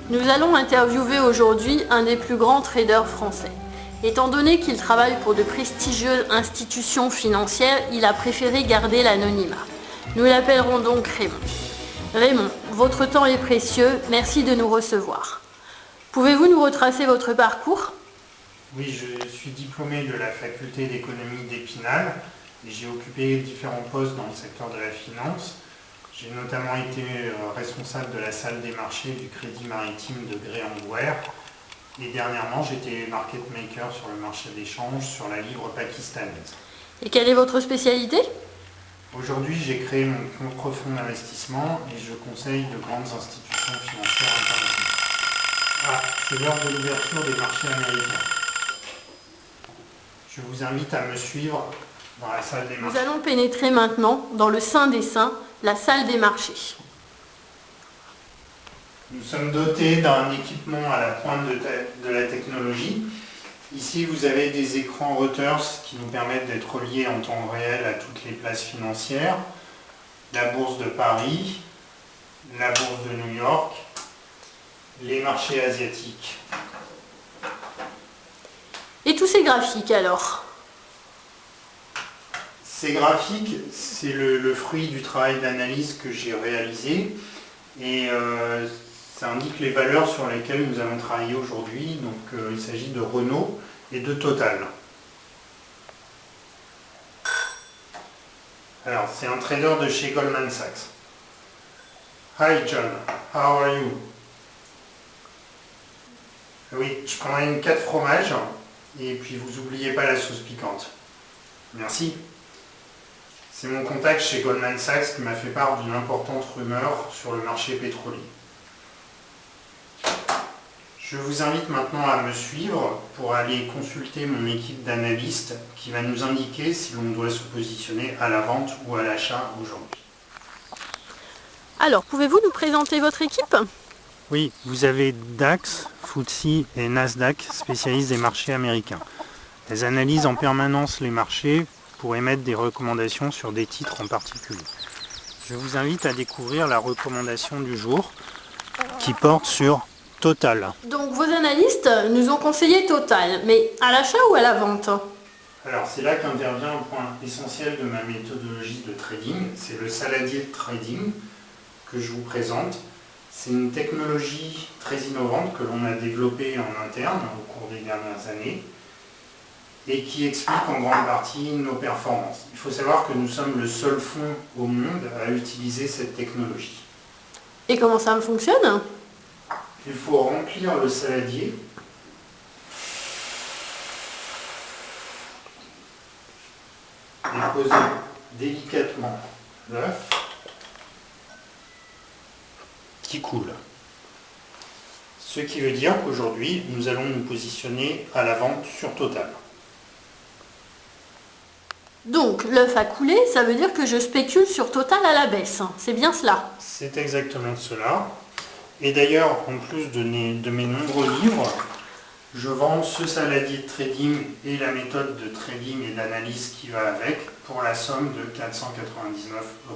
Nous allons interviewer aujourd'hui un des plus grands traders français. Étant donné qu'il travaille pour de prestigieuses institutions financières, il a préféré garder l'anonymat. Nous l'appellerons donc Raymond. Raymond, votre temps est précieux, merci de nous recevoir. Pouvez-vous nous retracer votre parcours ? Oui, je suis diplômé de la faculté d'économie d'Épinal et j'ai occupé différents postes dans le secteur de la finance. J'ai notamment été responsable de la salle des marchés du Crédit Maritime de Gré-en-Bouwer et dernièrement j'étais market maker sur le marché d'échange sur la livre pakistanaise. Et quelle est votre spécialité ? Aujourd'hui, j'ai créé mon propre fonds d'investissement et je conseille de grandes institutions financières internationales. Ah, c'est l'heure de l'ouverture des marchés américains. Je vous invite à me suivre dans la salle des marchés. Nous allons pénétrer maintenant dans le sein des saints, la salle des marchés. Nous sommes dotés d'un équipement à la pointe de la technologie. Ici, vous avez des écrans Reuters qui nous permettent d'être reliés en temps réel à toutes les places financières, la bourse de Paris, la bourse de New York, les marchés asiatiques. Et tous ces graphiques alors ? Ces graphiques, c'est le fruit du travail d'analyse que j'ai réalisé et ça indique les valeurs sur lesquelles nous allons travailler aujourd'hui. Donc il s'agit de Renault et de Total. Alors c'est un trader de chez Goldman Sachs. Hi John, how are you? Oui, je prendrai une 4 fromages et puis vous n'oubliez pas la sauce piquante. Merci. C'est mon contact chez Goldman Sachs qui m'a fait part d'une importante rumeur sur le marché pétrolier. Je vous invite maintenant à me suivre pour aller consulter mon équipe d'analystes qui va nous indiquer si l'on doit se positionner à la vente ou à l'achat aujourd'hui. Alors, pouvez-vous nous présenter votre équipe ? Oui, vous avez DAX, FTSE et Nasdaq, spécialistes des marchés américains. Elles analysent en permanence les marchés pour émettre des recommandations sur des titres en particulier. Je vous invite à découvrir la recommandation du jour qui porte sur Total. Donc vos analystes nous ont conseillé Total, mais à l'achat ou à la vente ? Alors c'est là qu'intervient un point essentiel de ma méthodologie de trading, c'est le saladier de trading que je vous présente. C'est une technologie très innovante que l'on a développée en interne au cours des dernières années et qui explique en grande partie nos performances. Il faut savoir que nous sommes le seul fonds au monde à utiliser cette technologie. Et comment ça fonctionne ? Il faut remplir le saladier et poser délicatement l'œuf qui coule. Ce qui veut dire qu'aujourd'hui, nous allons nous positionner à la vente sur Total. Donc l'œuf a coulé, ça veut dire que je spécule sur Total à la baisse. C'est bien cela ? C'est exactement cela. Et d'ailleurs, en plus de mes nombreux livres, je vends ce saladier de trading et la méthode de trading et d'analyse qui va avec pour la somme de 499 €.